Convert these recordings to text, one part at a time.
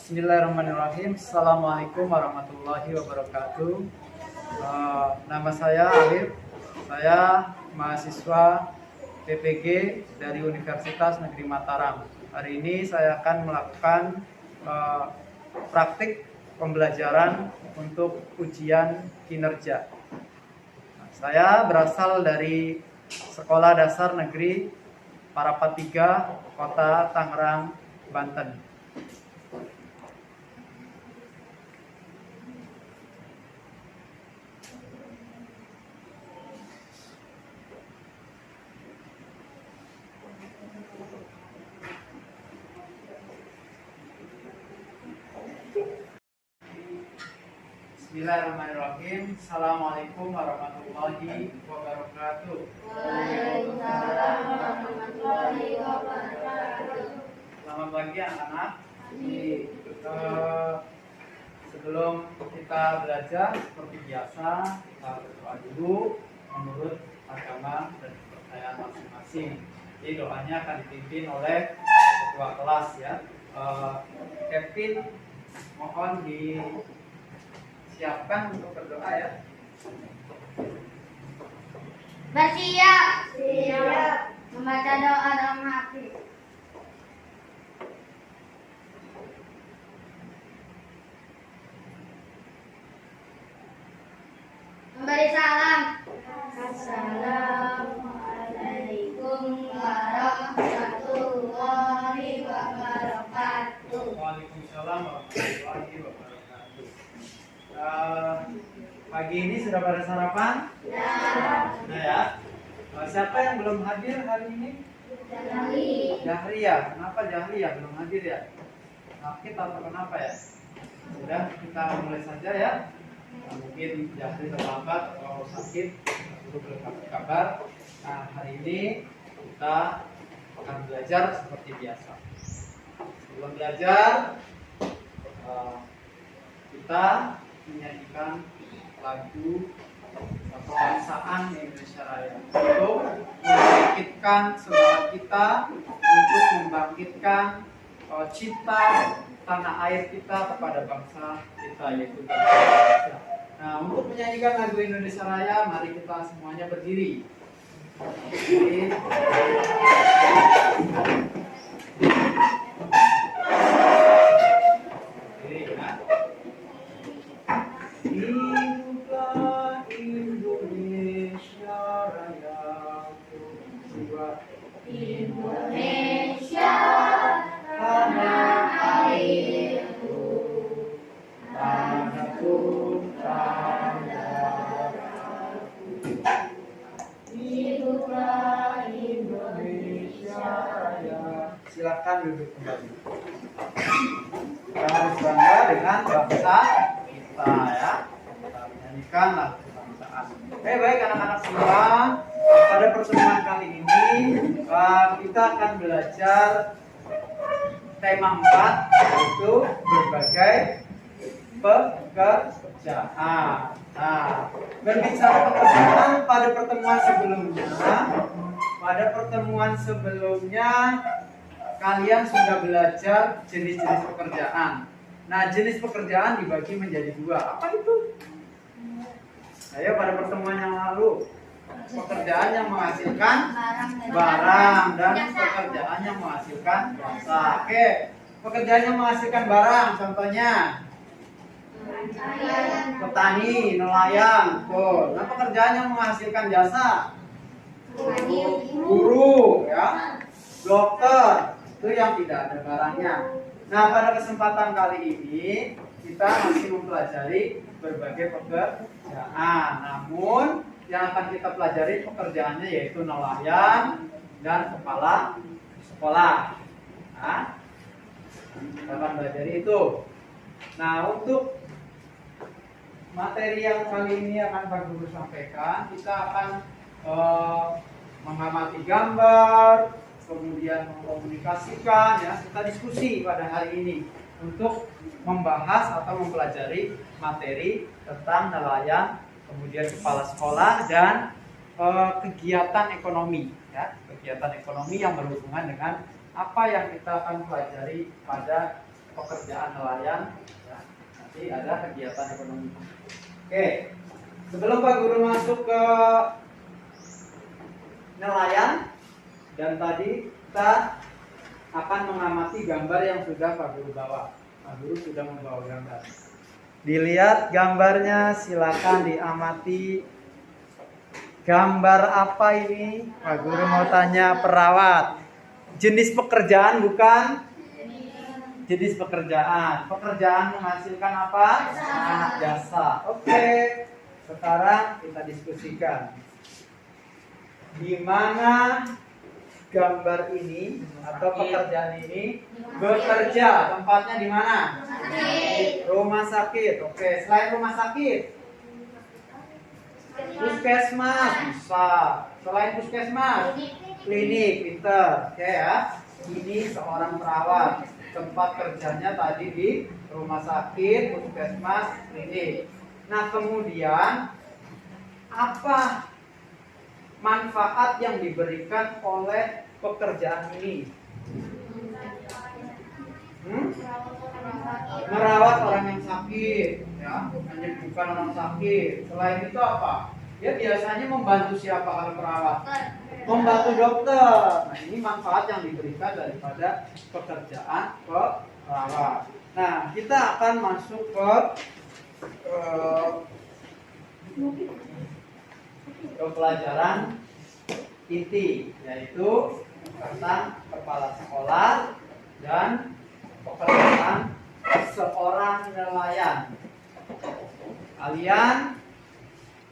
Bismillahirrahmanirrahim. Assalamualaikum warahmatullahi wabarakatuh. Nama saya Alif. Saya mahasiswa PPG dari Universitas Negeri Mataram. Hari ini saya akan melakukan praktik pembelajaran untuk ujian kinerja. Saya berasal dari Sekolah Dasar Negeri Parapat 3, Kota Tangerang, Banten. Bismillahirrahmanirrahim. Assalamualaikum warahmatullahi wabarakatuh. Waalaikumsalam warahmatullahi wabarakatuh. Selamat pagi anak-anak. Sebelum kita belajar seperti biasa, kita berdoa dulu menurut agama dan kepercayaan masing-masing. Jadi doanya akan dipimpin oleh ketua kelas ya. Kevin, mohon disiapkan untuk berdoa ya. Bersiap. Siap. Membaca doa dalam hati. Memberi salam. Assalamualaikum warahmatullahi wabarakatuh. Waalaikumsalam warahmatullahi wabarakatuh. Pagi ini sudah pada sarapan? Ya. Nah ya. Siapa yang belum hadir hari ini? Jahria. Kenapa Jahria belum hadir ya? Sakit atau kenapa ya? Sudah, kita mulai saja ya. Mungkin Jahri terlambat atau sakit, perlu berkasih kabar. Nah, hari ini kita akan belajar seperti biasa. Sebelum belajar, kita menyanyikan lagu kebangsaan Indonesia Raya untuk membangkitkan semangat kita, untuk membangkitkan cita tanah air kita kepada bangsa kita, yaitu bangsa Indonesia. Nah, untuk menyanyikan lagu Indonesia Raya, mari kita semuanya berdiri. Hiduplah Indonesia Raya, Indonesia tanah airku, tanahku, hiduplah Indonesia Raya. Silakan duduk kembali. Kita harus bangga dengan bangsa kita ya. Kita menyanyikan lagu kebangsaan. Baik anak-anak semua. Pada pertemuan kali ini kita akan belajar tema 4, yaitu berbagai pekerjaan. Nah, berbicara pekerjaan, pada pertemuan sebelumnya kalian sudah belajar jenis-jenis pekerjaan. Nah, jenis pekerjaan dibagi menjadi 2. Apa itu? Ayo, pada pertemuan yang lalu, pekerjaan yang menghasilkan barang dan pekerjaan yang menghasilkan jasa. Oke, pekerjaan yang menghasilkan barang, contohnya petani, nelayan. Tuh. Nah, pekerjaan yang menghasilkan jasa, guru, ya, dokter, itu yang tidak ada barangnya. Nah, pada kesempatan kali ini kita masih mempelajari berbagai pekerjaan. Namun yang akan kita pelajari pekerjaannya yaitu nelayan dan kepala sekolah. Nah, kita akan belajar itu. Nah, untuk materi yang kali ini akan Pak Guru sampaikan, kita akan mengamati gambar, kemudian mengkomunikasikan, ya, kita diskusi pada hari ini untuk membahas atau mempelajari materi tentang nelayan, kemudian kepala sekolah dan kegiatan ekonomi, ya, kegiatan ekonomi yang berhubungan dengan apa yang kita akan pelajari pada pekerjaan nelayan. Ya, nanti ada kegiatan ekonomi. Oke, sebelum Pak Guru masuk ke nelayan, dan tadi kita akan mengamati gambar yang sudah Pak Guru bawa. Pak Guru sudah membawa gambar. Dilihat gambarnya, silakan diamati. Gambar apa ini? Pak Guru mau tanya perawat. Jenis pekerjaan bukan? Jenis pekerjaan. Pekerjaan menghasilkan apa? Jasa. Oke. Sekarang kita diskusikan. Di mana gambar ini atau pekerjaan ini bekerja? Tempatnya di mana? Rumah sakit. Oke, selain rumah sakit, puskesmas bisa. Selain puskesmas, klinik, pinter. Oke ya. Ini seorang perawat. Tempat kerjanya tadi di rumah sakit, puskesmas, klinik. Nah, kemudian apa manfaat yang diberikan oleh pekerjaan ini? Merawat orang yang sakit, ya, menyembuhkan orang sakit. Selain itu apa? Dia biasanya membantu siapa kalau perawat? Membantu dokter. Nah, ini manfaat yang diberikan daripada pekerjaan perawat. Nah, kita akan masuk ke pelajaran inti, yaitu tentang kepala sekolah dan pekerjaan seorang nelayan. Kalian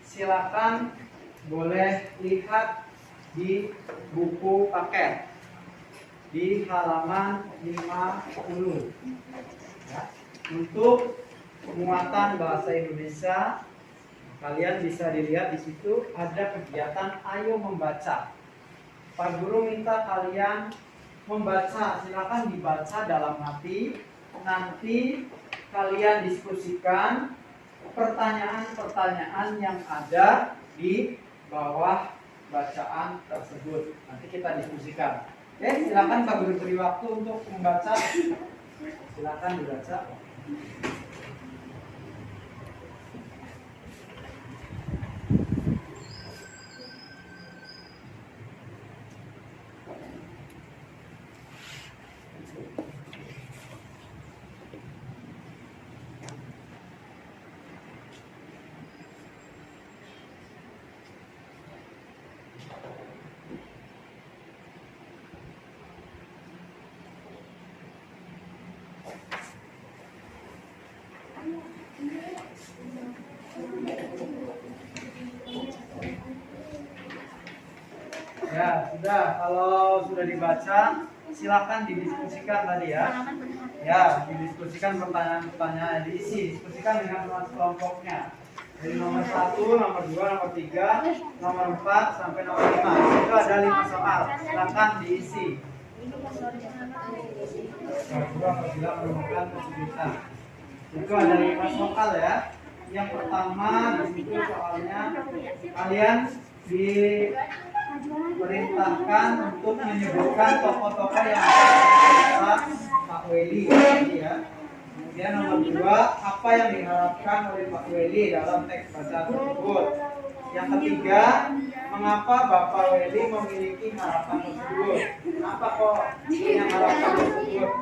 silakan boleh lihat di buku paket di halaman 50 ya. Untuk penguatan bahasa Indonesia, kalian bisa dilihat di situ ada kegiatan ayo membaca. Pak Guru minta kalian membaca, silakan dibaca dalam hati. Nanti kalian diskusikan pertanyaan-pertanyaan yang ada di bawah bacaan tersebut. Nanti kita diskusikan. Oke, silakan Pak Guru beri waktu untuk membaca. Silakan dibaca. Ya, sudah. Kalau sudah dibaca, silakan didiskusikan tadi ya. Ya, didiskusikan pertanyaan-pertanyaan, diisi, diskusikan dengan teman kelompoknya. Dari nomor 1, nomor 2, nomor 3, nomor 4 sampai nomor 5. Itu ada 5 soal. Silakan diisi. Apabila menemukan kesulitan. Itu ada 5 soal ya. Yang pertama di situ soalnya kalian diperintahkan untuk menyebutkan tokoh-tokoh yang ada Pak Weli ya. Kemudian nomor 2, apa yang diharapkan oleh Pak Weli dalam teks baca tersebut. Yang ketiga, mengapa Bapak Weli memiliki harapan tersebut? Kenapa kok punya harapan tersebut?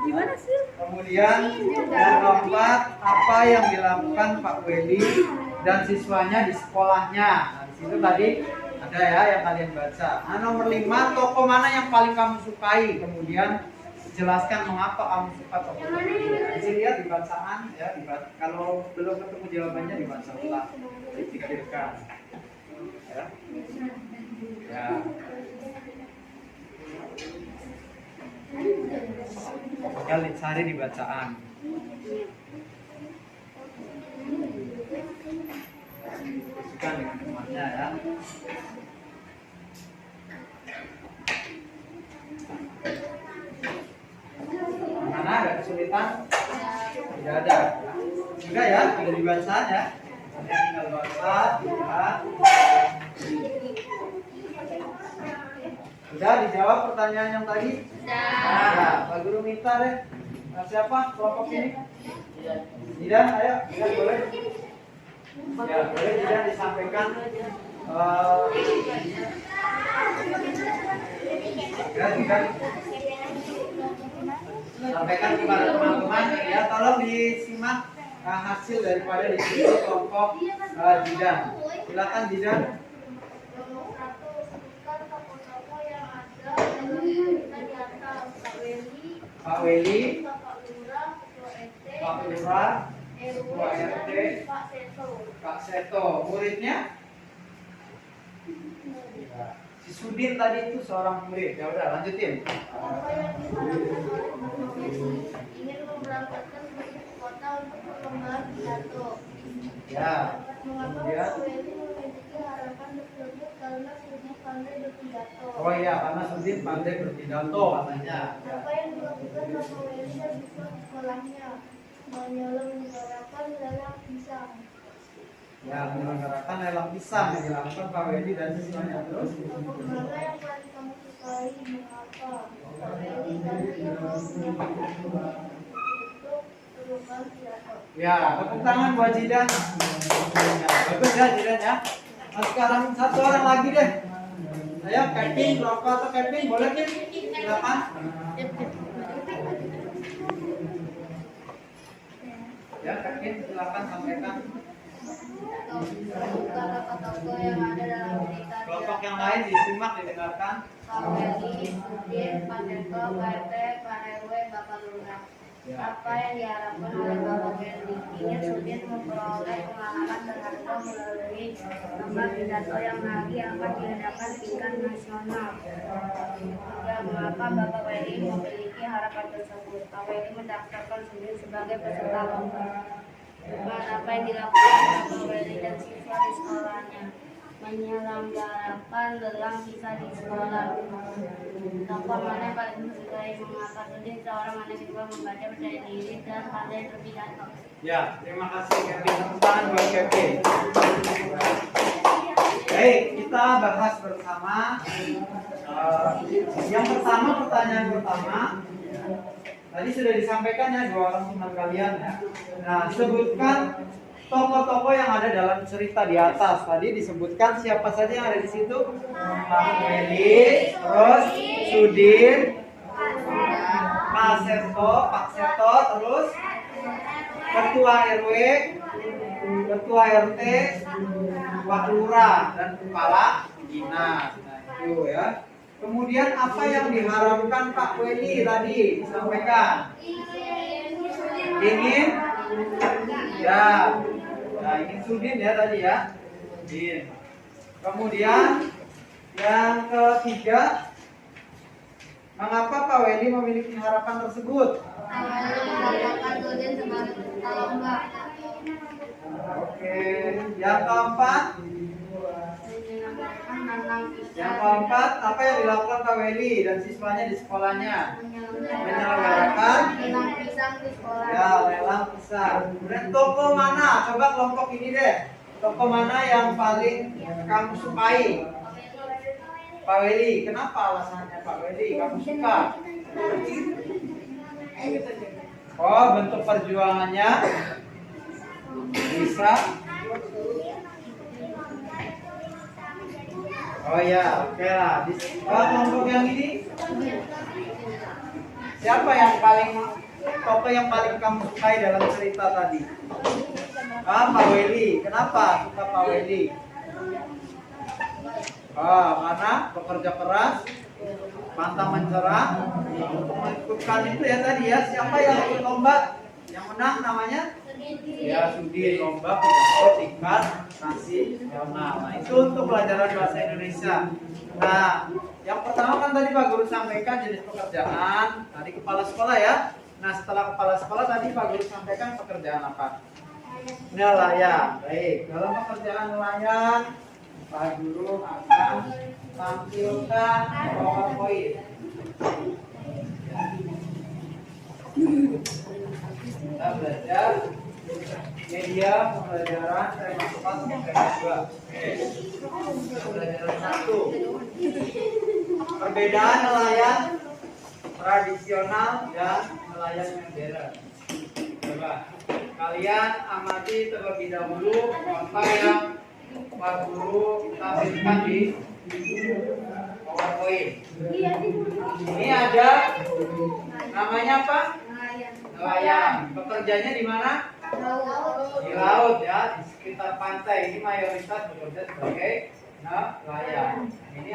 Kemudian yang keempat, apa yang dilakukan Pak Weli dan siswanya di sekolahnya? Nah, di situ tadi ada ya yang kalian baca. Nah, nomor 5, tokoh mana yang paling kamu sukai? Kemudian jelaskan mengapa kamu suka tokoh tersebut. Bisa lihat di bacaan ya, kalau belum ketemu jawabannya dibaca ulang, dipikirkan. Ya. Ya. Kalian cari di bacaan. Diskusikan dengan temannya ya. Mana ada kesulitan? Tidak ada. Enggak ya, sudah dibaca ya. Kalian tinggal baca, lihat. Sudah dijawab pertanyaan yang tadi? Sudah. Nah, Pak Guru minta deh Nah, siapa kelompok ini? Jidan, ayo, Jidan boleh. Ya, boleh Jidan disampaikan. Ya, Jidan. Sampaikan kepada teman-teman. Ya, tolong disimak hasil daripada di sini kelompok Jidan. Silakan Jidan. Pak Weli, Pak Lurah, Pak RT, Pak Seto. Muridnya? Si Sudin tadi itu seorang murid. Ya udah lanjutin. Ingin memberangkatkan ke ibu kota untuk perkembangan pidato. Ya. Mengapa Kemudian. Pak Weli memiliki harapan tersebut karena Sudin pandai berpidato. Oh iya, karena Sudin pandai berpidato katanya. Apa yang dilakukan Bapak Weli dan siswa di sekolahnya? Menyelenggarakan lelang pisang. Ya, menyelenggarakan lelang pisang yang dilakukan Pak Wedi dan siswanya. Terus? Mana yang paling kamu sukai? Mengapa? Pak Weli tadi yang mau punya untuk perubahan pidato. Ya, tepuk tangan buat Jidan. Ya, bagus ya Jidan ya. Nah, sekarang satu orang lagi deh. Ayo, Kevin, Roko atau Kevin, boleh Kevin? Silakan. Ya, Kevin, silakan sampaikan. Kata-kata tokoh yang ada dalam cerita Kelompok yang lain disimak, didengarkan. Pak Weli, Sudin, Pak Seto, Pak RT, Pak RW, Bapak Lurah. Apa yang diharapkan oleh Bapak Weli? Ingin Sudin memperoleh pengalaman berharga melalui lomba pidato yang nanti akan diadakan tingkat nasional. Ya, mengapa Bapak Weli memiliki harapan tersebut? Pak Weli mendaftarkan Sudin sebagai peserta lomba. Apa yang dilakukan Bapak Weli dan siswa di sekolahnya? Menyelenggarakan lelang kisah di sekolah. Tokoh mana yang paling disukai? Mengapa Sudin seorang anak siswa membaca, percaya diri dan pandai berpidato? Ya, terima kasih Kevin. Tepuk tangan buat Kevin. Baik, kita bahas bersama. Yang pertama, pertanyaan pertama. Tadi sudah disampaikan ya dua orang teman kalian ya. Nah, sebutkan tokoh-tokoh yang ada dalam cerita di atas. Tadi disebutkan siapa saja yang ada di situ? Pak Weli, terus Sudin, Pak Seto, terus Ketua RW, Ketua RT, Pak Lurah dan Kepala Dinas. Nah, itu ya. Kemudian apa yang diharapkan Pak Weli tadi disampaikan? Ingin? Ya. Nah, ingin Sudin ya tadi ya. Sudin. Kemudian yang ketiga, mengapa Pak Weli memiliki harapan tersebut? Menyelenggarakan Sudin sebagai peserta lomba. Oke. Yang keempat, Yang keempat, apa yang dilakukan Pak Weli dan siswanya di sekolahnya? Menyelenggarakan lelang pisang di sekolah. ya lelang pisang. Kemudian toko mana? Coba kelompok ini deh. Toko mana yang paling kamu sukai? Pak Weli. Kenapa alasannya Pak Weli kamu suka? Oh, bentuk perjuangannya bisa. Oh ya, oke lah. Kelompok yang ini siapa yang paling tokoh yang paling kamu sukai dalam cerita tadi? Pak Weli. Kenapa suka Pak Weli? Karena bekerja keras, pantang mencerah, untuk mengikutkan itu ya tadi ya. Siapa yang ikut lomba? Yang menang namanya? Ya, Sudin, lomba pidato tingkat nasional. Nah, itu untuk pelajaran bahasa Indonesia. Nah, yang pertama kan tadi Pak Guru sampaikan jenis pekerjaan. Tadi kepala sekolah ya. Nah, setelah kepala sekolah tadi Pak Guru sampaikan pekerjaan apa? Nelayan. Baik, dalam pekerjaan nelayan Pak Guru akan tampilkan PowerPoint. Kita belajar media pembelajaran tema 4 sampai 2. Pembelajaran 1. Perbedaan nelayan tradisional dan nelayan modern. Coba kalian amati terlebih dahulu apa yang Pak Guru tampilkan di PowerPoint. Ini ada namanya apa? Nelayan. Bekerjanya di mana? Di laut ya, di sekitar pantai. Ini mayoritas bekerja sebagai nelayan. Ini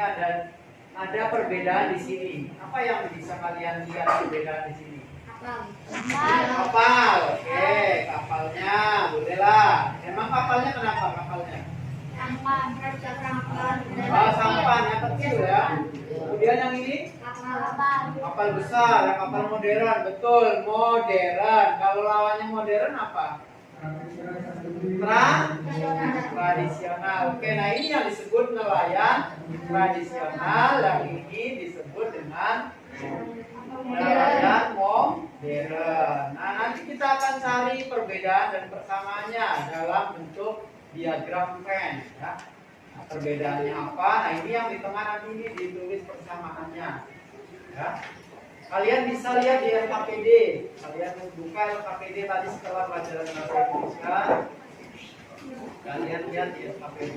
ada perbedaan di sini. Apa yang bisa kalian lihat perbedaan di sini? Kapal. Oke, kapalnya bolehlah. Emang kapalnya kenapa kapalnya? Oh, sampan yang kecil ya. Kemudian yang ini kapal besar, ya, kapal modern. Betul, modern. Kalau lawannya modern apa? Tradisional. Oke, nah ini yang disebut nelayan tradisional, yang ini disebut dengan nelayan modern. Nah, nanti kita akan cari perbedaan dan persamaannya dalam bentuk diagram Venn ya. Nah, perbedaannya apa? Nah, ini yang di tengah nanti ini ditulis persamaannya. Ya. Kalian bisa lihat di LKPD. Kalian buka LKPD tadi setelah pelajaran bahasa Indonesia. Kalian lihat di LKPD.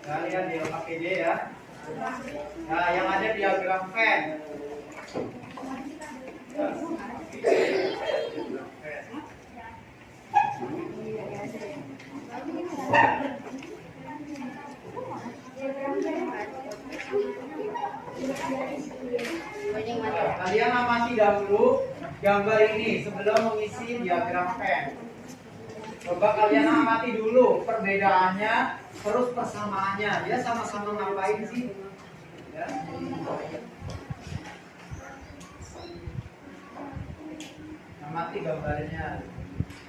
Kalian di LKPD ya. Nah, yang ada diagram Venn. Kalian amati dahulu gambar ini sebelum mengisi diagram Venn. Coba kalian amati dulu perbedaannya, terus persamaannya. Dia sama-sama ngapain sih? Ya. Amati gambarnya.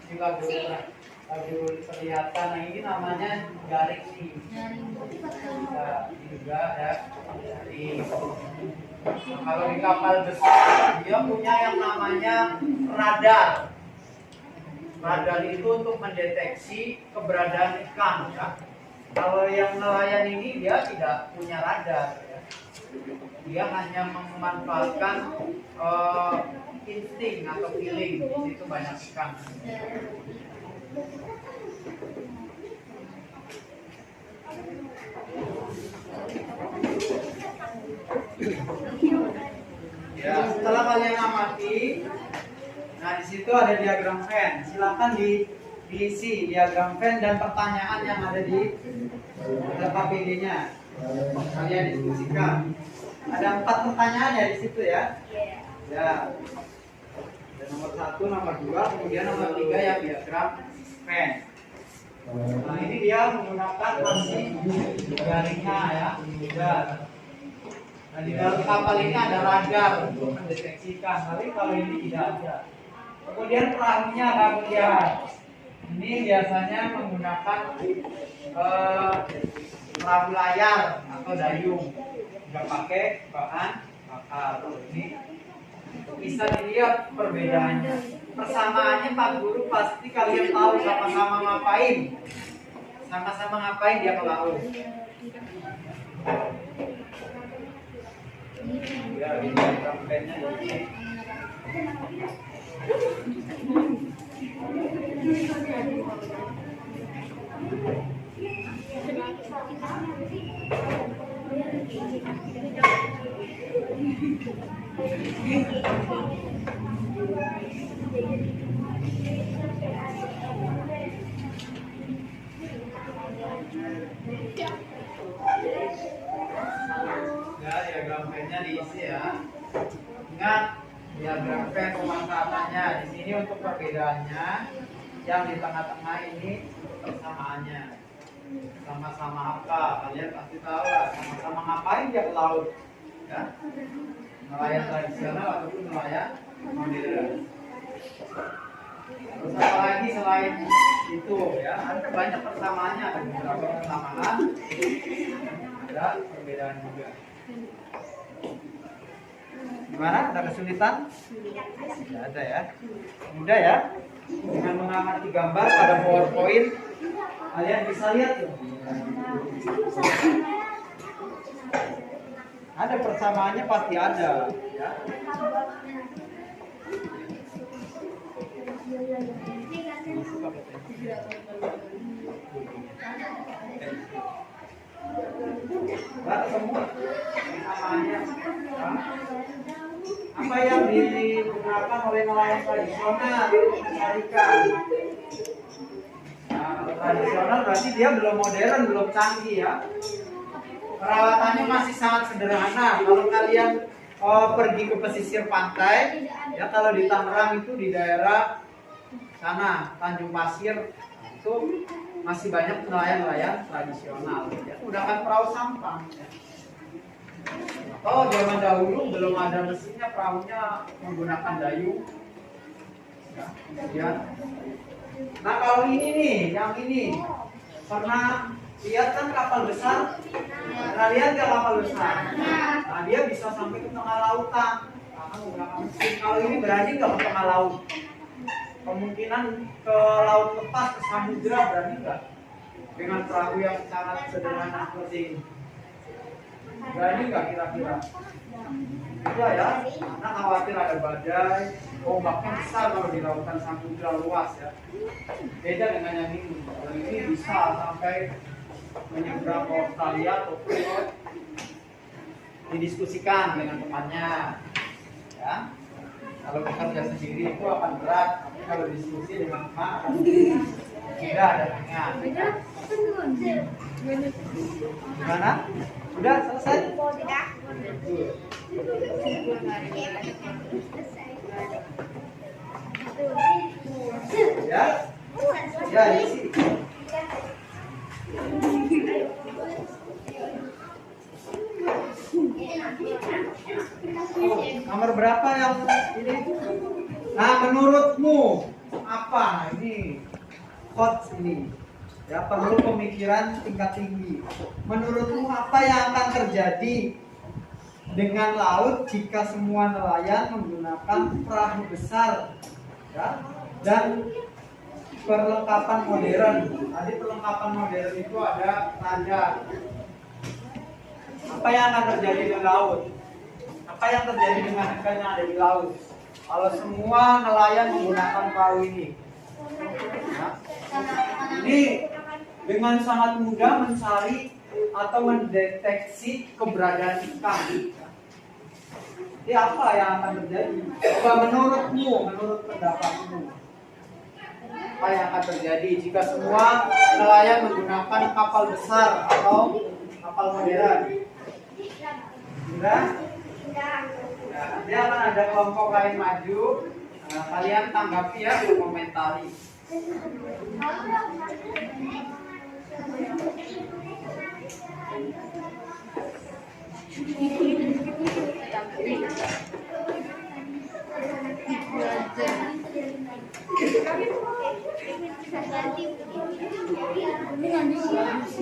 Ini lagi kelihatan. Nah, ini namanya jaring nih. Ini juga ada jaring. Kalau di kapal besar dia punya yang namanya radar. Radar itu untuk mendeteksi keberadaan ikan ya. Kalau yang nelayan ini dia tidak punya radar ya. Dia hanya memanfaatkan insting atau feeling. Di situ banyak ikan. Ya, setelah kalian amati, nah di situ ada diagram Venn. Silakan diisi diagram Venn dan pertanyaan yang ada di KPD-nya. Kalian diskusikan. Ada 4 pertanyaan ya di situ ya. Ya. Dan nomor 1, nomor 2, kemudian nomor 3 yang diagram Venn. Nah ini dia menggunakan masih jaringnya ya. Nah di dalam kapal ini ada radar untuk mendeteksikan, tapi kalau ini tidak ada. Kemudian perahunya kalian, ini biasanya menggunakan perahu layar atau dayung, nggak pakai bahan bakar. Ini bisa dilihat perbedaannya. Persamaannya Pak Guru pasti kalian tahu sama-sama ngapain. Sama-sama ngapain dia ke laut. Ya, ini gambarnya ini. Ya, diagram Venn-nya diisi ya. Ingat, diagram Venn pemanfaatannya di sini untuk perbedaannya, yang di tengah-tengah ini persamaannya. Sama-sama apa? Kalian pasti tahu lah. Sama-sama ngapain dia ke laut? Ya, nelayan tradisional ataupun nelayan modern. Terus apa lagi selain itu ya? Ada banyak persamaannya, ada beberapa persamaan, ada perbedaan juga. Gimana? Ada kesulitan? Tidak ada ya. Mudah ya. Dengan mengamati gambar pada PowerPoint, kalian bisa lihat tuh. Ada persamaannya pasti ada, ya. Baru semua persamaannya. Apa yang digunakan oleh nelayan tradisional mencari ikan? Nah, kalau tradisional berarti dia belum modern, belum canggih ya. Perawatannya masih sangat sederhana. Kalau kalian pergi ke pesisir pantai, ya kalau di Tangerang itu di daerah sana Tanjung Pasir itu masih banyak nelayan-nelayan tradisional. Ya, menggunakan perahu sampang. Ya. Oh, zaman dahulu belum ada mesinnya, perahunya menggunakan dayung. Ya, kemudian. Nah kalau ini nih, yang ini pernah lihat kan kapal besar? Pernah lihat nggak kapal besar? Nah dia bisa sampai ke tengah lautan. Karena menggunakan mesin. Kalau ini berani nggak ke tengah laut? Kemungkinan ke laut lepas, ke samudra berani nggak? Dengan perahu yang sangat sederhana seperti ini. Berani nggak kira-kira? Iya ya, karena khawatir ada badai, ombaknya besar kalau di lautan samudra luas ya. Beda dengan yang ini. Kalau ini bisa sampai menyeberang ke Australia atau didiskusikan dengan temannya. Ya. Kalau bekerja sendiri itu akan berat, tapi kalau diskusi dengan teman akan mudah dan ringan. Gimana? Sudah selesai? Ya, ya isi. Nomor berapa yang ini? Nah, menurutmu apa ini? Hot ini. Ya, perlu pemikiran tingkat tinggi. Menurutmu apa yang akan terjadi dengan laut jika semua nelayan menggunakan perahu besar, ya, dan perlengkapan modern? Tadi perlengkapan modern itu ada tanda. Apa yang akan terjadi dengan laut? Apa yang terjadi dengan ikan yang ada di laut? Kalau semua nelayan menggunakan perahu ini, ya, ini dengan sangat mudah mencari atau mendeteksi keberadaan ikan. Jadi apa yang akan terjadi? Coba menurutmu, menurut pendapatmu, apa yang akan terjadi jika semua nelayan menggunakan kapal besar atau kapal modern? Sudah? Nah, dia akan ada kelompok lain maju. Nah, kalian tanggapi ya, komentari.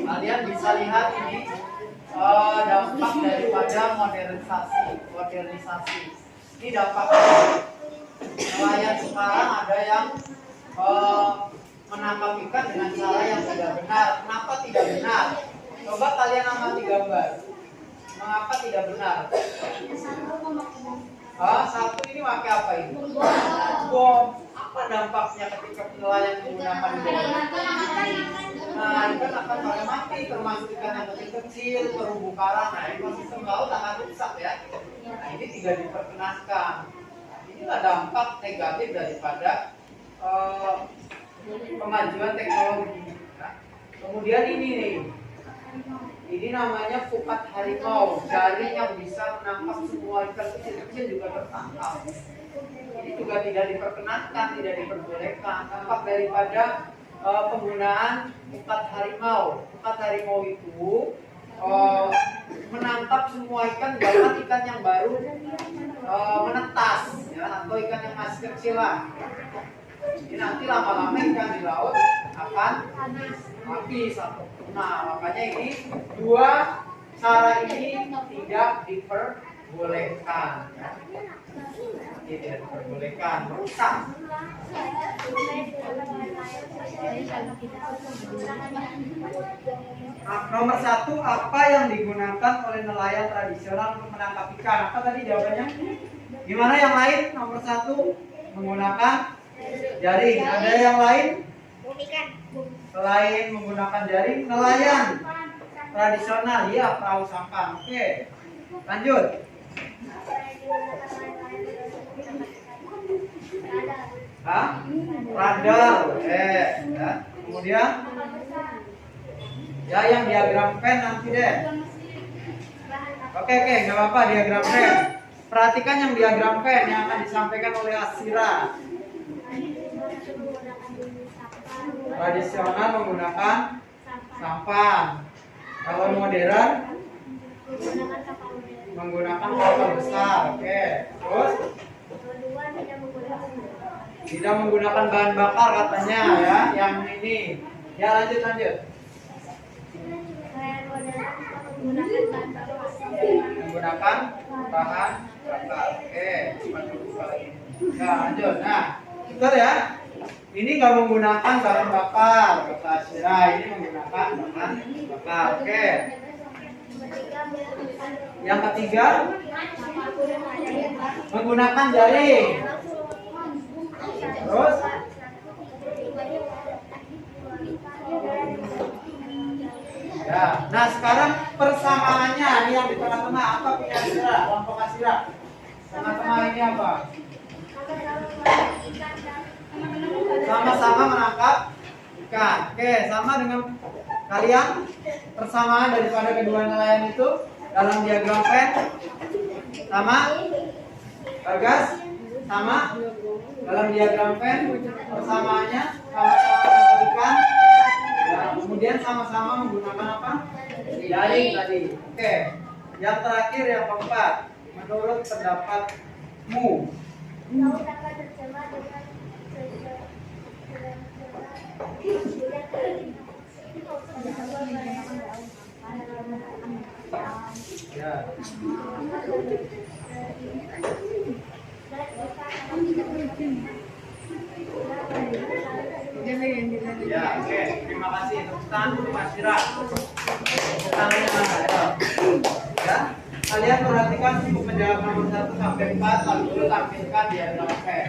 Kalian bisa lihat ini dampak daripada modernisasi. Ini dampaknya. Nelayan sekarang ada yang menangkap ikan dengan cara yang tidak benar. Kenapa tidak benar? Coba kalian amati gambar. Mengapa tidak benar? Satu ini pakai apa ini? Bom. Apa dampaknya ketika nelayan menggunakan bom? Nah, ikan akan pada mati, termasuk ikan yang kecil-kecil, terumbu karang. Nah, ekosistem laut akan rusak ya. Nah, ini tidak diperkenankan. Inilah dampak negatif daripada kemajuan teknologi. Nah, kemudian ini nih. Ini namanya pukat harimau, jaring yang bisa menangkap semua ikan kecil-kecil juga tertangkap. Ini juga tidak diperkenankan, tidak diperbolehkan. Dampak daripada penggunaan pukat harimau. Pukat harimau itu menangkap semua ikan, bahkan ikan yang baru menetas, ya, atau ikan yang masih kecil lah. Jadi nanti lama-lama ikan di laut akan habis atau punah. Makanya ini dua cara ini tidak diperbolehkan. Ya. Tidak diperbolehkan, merusak. Nomor 1, apa yang digunakan oleh nelayan tradisional untuk menangkap ikan? Apa tadi jawabannya? Gimana yang lain? Nomor 1 menggunakan jaring. Ada yang lain? Selain menggunakan jaring, nelayan tradisional ya perahu sampan. Oke, lanjut. Hah? Radar. Ya. Kemudian ya yang diagram pen nanti deh. Oke, nggak apa-apa diagram pen. Perhatikan yang diagram pen yang akan disampaikan oleh Asira. Tradisional menggunakan sampan. Kalau modern menggunakan kapal besar. Oke. Terus tidak menggunakan bahan bakar katanya ya. Yang ini. Ya lanjut. Menggunakan bahan bakar. Oke. Ya lanjut. Nah, betul ya. Ini nggak menggunakan bahan bakar kata Asyira. Ini menggunakan bahan bakar. Oke. Yang ketiga menggunakan jaring. Terus ya. Nah sekarang persamaannya ini yang di tengah-tengah apa punya Asyira? Kelompok Asyira. Tengah-tengah ini apa? Sama-sama menangkap ikan. Oke, sama dengan kalian persamaan daripada kedua nelayan itu dalam diagram pen sama Bagas sama dalam diagram pen persamaannya sama-sama menangkap ikan ya, kemudian sama-sama menggunakan apa? Jaring tadi. Oke, yang terakhir yang keempat menurut pendapatmu ya. Ya, oke. Terima kasih. Tepuk tangan untuk Mas Ira. Tepuk tangannya mana? Ya. Kalian perhatikan untuk menjawab nomor 1 sampai 4 lalu tampilkan di diagram pen.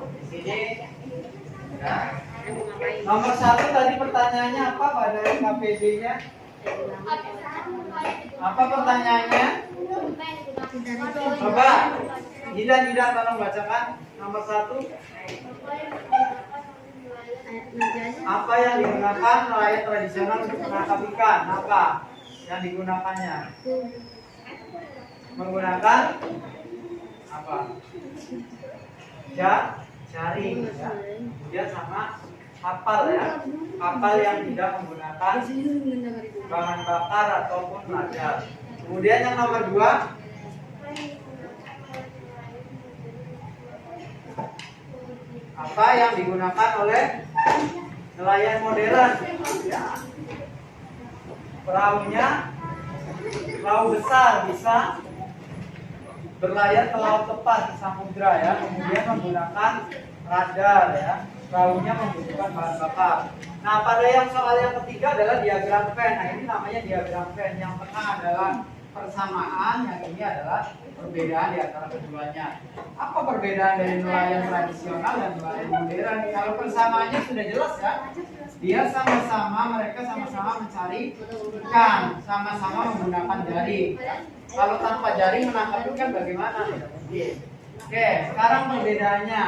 Di sini ya. Nomor 1 tadi pertanyaannya apa pada KPD-nya? Apa pertanyaannya? Coba Hidan tolong bacakan nomor 1. Apa yang digunakan nelayan tradisional untuk menangkap ikan? Apa yang digunakannya? Menggunakan apa? Jaring ya. Kemudian sama kapal ya. Kapal yang tidak menggunakan bahan bakar ataupun radar. Kemudian yang nomor 2 apa yang digunakan oleh nelayan modern? Ya. Perahunya perahu besar bisa berlayar ke laut lepas di samudra ya. Kemudian menggunakan radar ya. Perahunya membutuhkan bahan bakar. Nah, pada yang soal yang ketiga adalah diagram pen. Nah, ini namanya diagram pen. Yang tengah adalah persamaan, yang ini adalah perbedaan di antara keduanya. Apa perbedaan dari nelayan tradisional dan nelayan modern? Kalau persamaannya sudah jelas ya. Dia mereka sama-sama mencari ikan, sama-sama menggunakan jaring. Kalau tanpa jaring menangkap ikan bagaimana? Tidak mungkin. Oke, sekarang perbedaannya.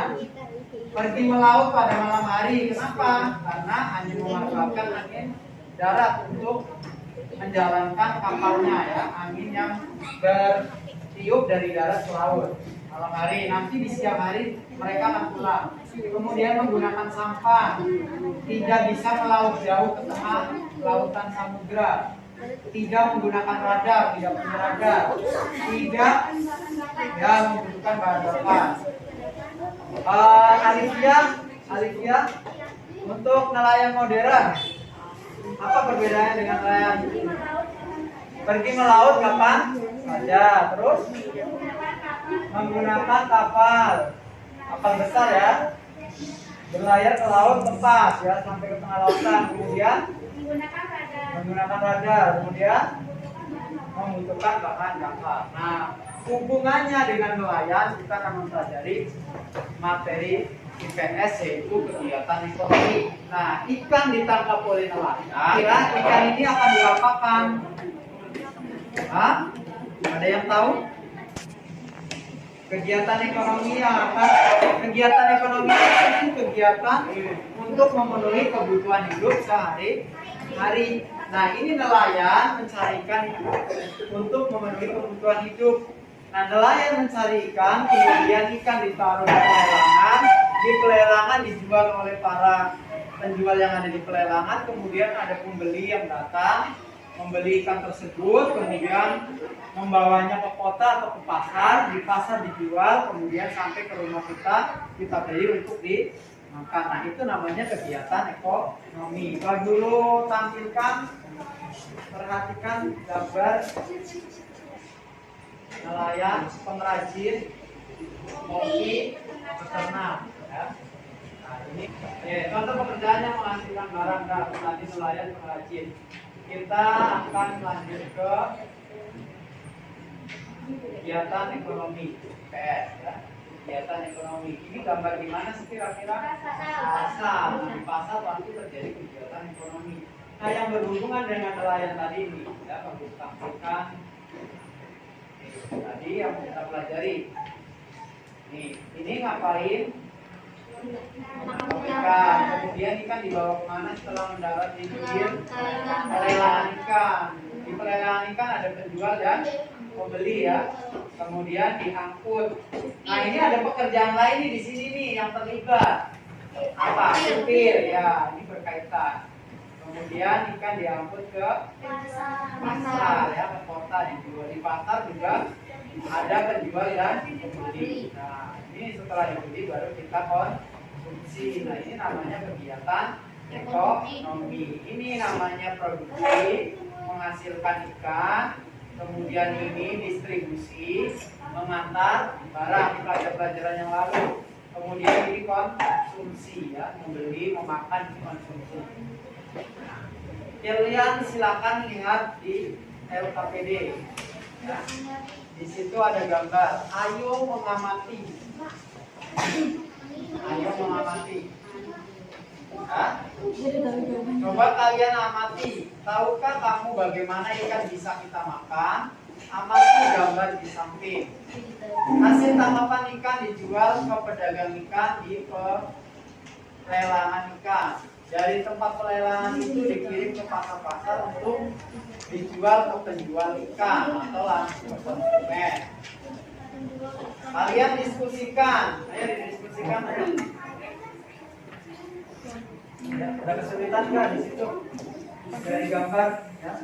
Pergi melaut pada malam hari. Kenapa? Karena hanya memanfaatkan angin darat untuk menjalankan kapalnya ya. Angin yang bertiup dari darat ke laut malam hari. Nanti di siang hari mereka akan pulang. Kemudian menggunakan sampan. Tidak bisa melaut jauh ke tengah lautan samudra. Tidak menggunakan radar, tidak punya radar. Tidak ya membutuhkan bahan bakar. Alivia, untuk nelayan modern, apa perbedaannya dengan nelayan? Pergi melaut kapan saja, terus menggunakan kapal besar ya. Berlayar ke laut lepas ya sampai ke tengah lautan. Kemudian menggunakan radar. Kemudian membutuhkan bahan bakar. Nah, hubungannya dengan nelayan kita akan mempelajari materi IPS yaitu kegiatan ekonomi. Nah, ikan ditangkap oleh nelayan. Kira ikan ini akan diapakan? Hah? Ada yang tahu? Kegiatan ekonomi yang akan kegiatan ekonomi itu kegiatan untuk memenuhi kebutuhan hidup sehari-hari. Nah, ini nelayan mencari ikan untuk memenuhi kebutuhan hidup. Nah, nelayan mencari ikan, kemudian ikan ditaruh di pelelangan dijual oleh para penjual yang ada di pelelangan, kemudian ada pembeli yang datang membeli ikan tersebut, kemudian membawanya ke kota atau ke pasar, di pasar dijual, kemudian sampai ke rumah kita beli untuk dimakan. Nah, itu namanya kegiatan ekonomi. Kalau dulu tampilkan, perhatikan gambar nelayan, pengrajin, koki, peternak. Ya. Nah, ini contoh pekerjaan yang menghasilkan barang tadi nelayan, pengrajin. Kita akan lanjut ke kegiatan ekonomi PS ya. Kegiatan ekonomi. Ini gambar di mana sih kira-kira? Pasar. Di pasar pasti terjadi kegiatan ekonomi. Nah, yang berhubungan dengan nelayan tadi ini ya, tampilkan tadi yang kita pelajari. Nih, ini ngapain? Ikan. Kemudian ikan dibawa kemana setelah mendarat di pinggir pelelangan ikan. Di pelelangan ikan ada penjual dan pembeli ya. Kemudian diangkut. Nah, ini ada pekerjaan lain nih di sini nih yang terlibat. Apa? Supir ya, ini berkaitan. Kemudian ikan diangkut ke pasar ya, ke kota dijual. Di pasar juga ada penjual dan pembeli. Nah, ini setelah dibeli baru kita konsumsi. Nah, ini namanya kegiatan ekonomi. Ini namanya produksi, menghasilkan ikan. Kemudian ini distribusi, mengantar barang di pelajaran yang lalu. Kemudian ini konsumsi ya, membeli, memakan, konsumsi. Kalian silakan lihat di LKPD. Ya. Di situ ada gambar. Ayo mengamati. Ayo mengamati. Hah? Coba kalian amati. Tahukah kamu bagaimana ikan bisa kita makan? Amati gambar di samping. Hasil tangkapan ikan dijual ke pedagang ikan di pelelangan ikan. Dari tempat pelelangan itu dikirim ke pasar-pasar untuk dijual ke penjual ikan atau langsung ke konsumen. Kalian diskusikan. Ayo didiskusikan. Ya, ada kesulitan nggak di situ? Dari gambar, ya.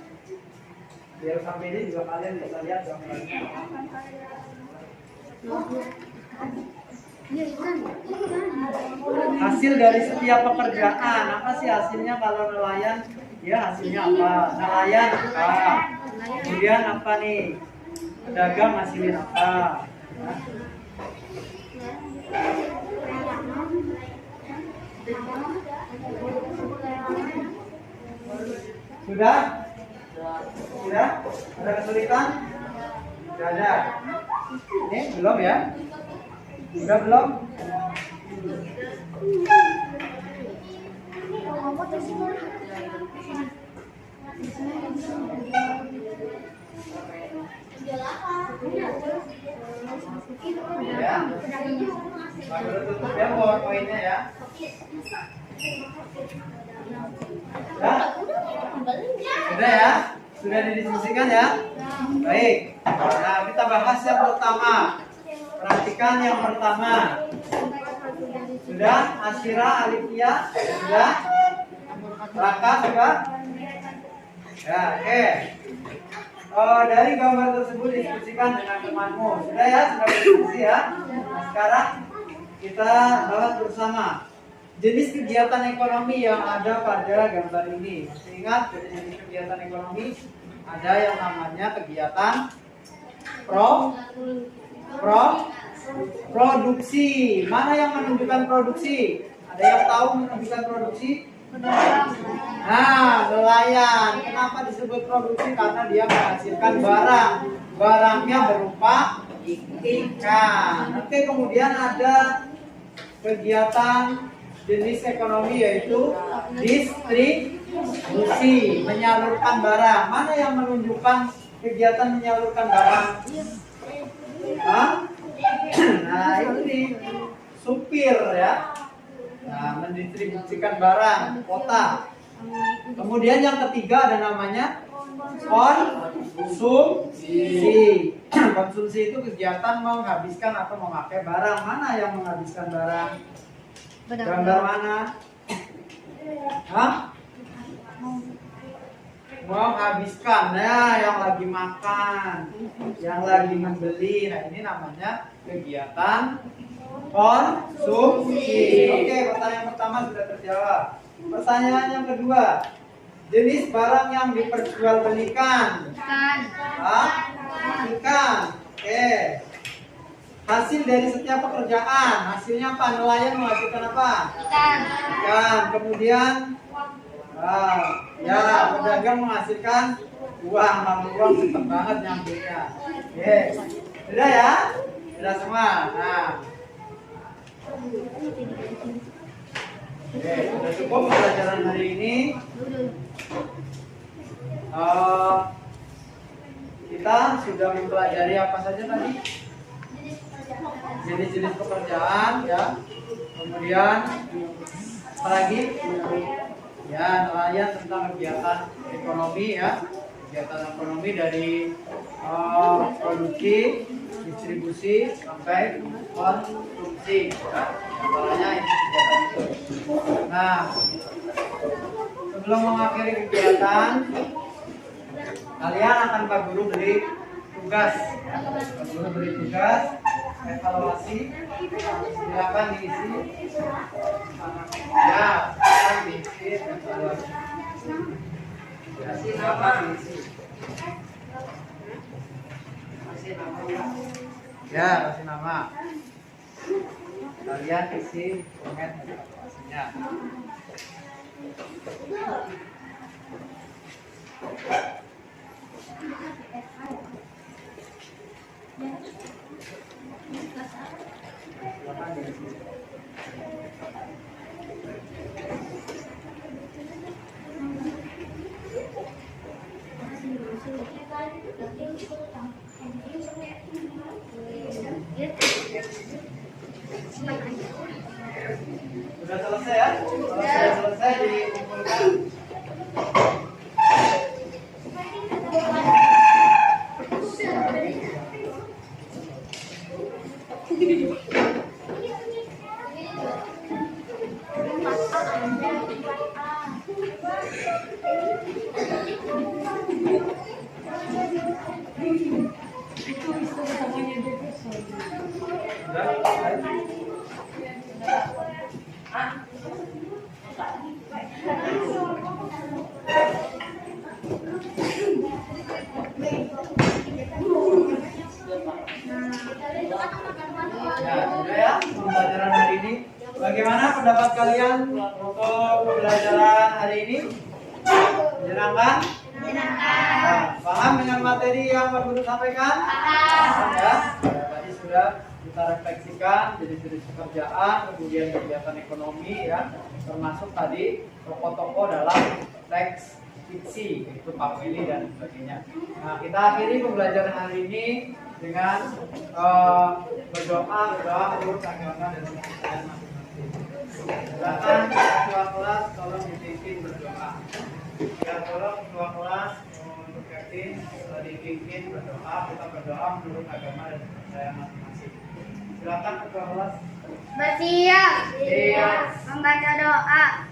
Biar sampai ini juga kalian bisa lihat gambarnya. Hasil dari setiap pekerjaan, apa sih hasilnya kalau nelayan? Ya, hasilnya apa? Nelayan apa? Kemudian apa nih? Pedagang hasilin apa? Sudah? Sudah? Ada kesulitan? Sudah ada? Ini belum ya? Sudah belum? Ya. Baru tutup ya powerpointnya ya. Sudah ya? Sudah didiskusikan ya? Baik. Nah, kita bahas yang pertama. Perhatikan yang pertama. Sudah? Asyira, Alifia? Sudah? Raka juga? Ya, oke. Dari gambar tersebut diskusikan dengan temanmu. Sudah ya? Sudah berdiskusi ya? Nah, sekarang kita bahas bersama jenis kegiatan ekonomi yang ada pada gambar ini. Masih ingat jenis kegiatan ekonomi? Ada yang namanya kegiatan produksi. Mana yang menunjukkan produksi? Ada yang tahu menunjukkan produksi? Nah, nelayan. Kenapa disebut produksi? Karena dia menghasilkan barang. Barangnya berupa ikan. Oke, kemudian ada kegiatan jenis ekonomi yaitu distribusi, menyalurkan barang. Mana yang menunjukkan kegiatan menyalurkan barang? Hah? Nah, ini supir ya. Nah, mendistribusikan barang, kota. Kemudian yang ketiga ada namanya konsumsi. Konsumsi itu kegiatan menghabiskan atau memakai barang. Mana yang menghabiskan barang? Gambar mana? Hah? Menghabiskan. Nah, yang lagi makan, yang lagi membeli. Nah, ini namanya kegiatan konsumsi. Oke, pertanyaan pertama sudah terjawab. Pertanyaan yang kedua, jenis barang yang diperjualbelikan. Ikan. Hah? Ikan. Oke. Hasil dari setiap pekerjaan, hasilnya apa? Nelayan menghasilkan apa? Ikan. Ikan. Kemudian, ya, pedagang menghasilkan uang. Nama uang cepet banget nyambilnya. Oke. Sudah ya? Sudah semua. Nah. Oke, sudah cukup pelajaran hari ini. Kita sudah mempelajari apa saja tadi? Jenis-jenis pekerjaan ya. Kemudian apa lagi? Ya, nelayan tentang kegiatan ekonomi ya. Kegiatan ekonomi dari produksi, distribusi sampai konsumsi ya. Antaranya ini kegiatan itu. Nah, sebelum mengakhiri kegiatan, kalian akan Pak Guru beri tugas. Pak Guru beri tugas evaluasi. Silakan diisi. Ya, silakan diisi evaluasi. Ya, silakan diisi. Ya, kasih nama. Kalian isi komen evaluasinya. Sudah selesai ya? Kalau sudah selesai dikumpulkan. Pembelajaran hari ini. Bagaimana pendapat kalian untuk pembelajaran hari ini? Menyenangkan? Nah, paham dengan materi yang Pak Guru sampaikan? Paham ya? Tadi sudah kita refleksikan jenis-jenis pekerjaan, kemudian kegiatan ekonomi ya, termasuk tadi tokoh-tokoh dalam teks fiksi, yaitu Pak Willy dan sebagainya. Nah, kita akhiri pembelajaran hari ini dengan berdoa menurut agama dan kepercayaan masing-masing. Silakan ketua kelas tolong dipimpin berdoa. Ya, tolong ketua kelas untuk Kevin dipimpin berdoa. Kita berdoa menurut agama dan kepercayaan masing-masing. Silakan ketua kelas. Bersiap. Siap. Membaca doa.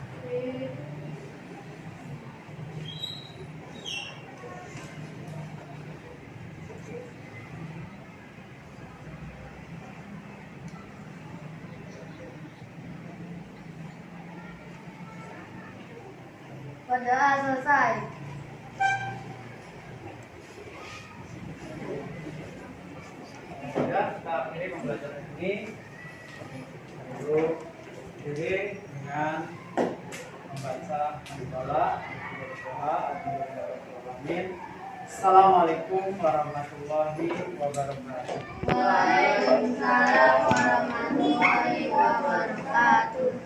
Berdoa selesai. Ya, kita akhiri pembelajaran. ini dulu diri dengan membaca hamdalah berdoa. Amin. Assalamualaikum warahmatullahi wabarakatuh. Waalaikumsalam warahmatullahi wabarakatuh.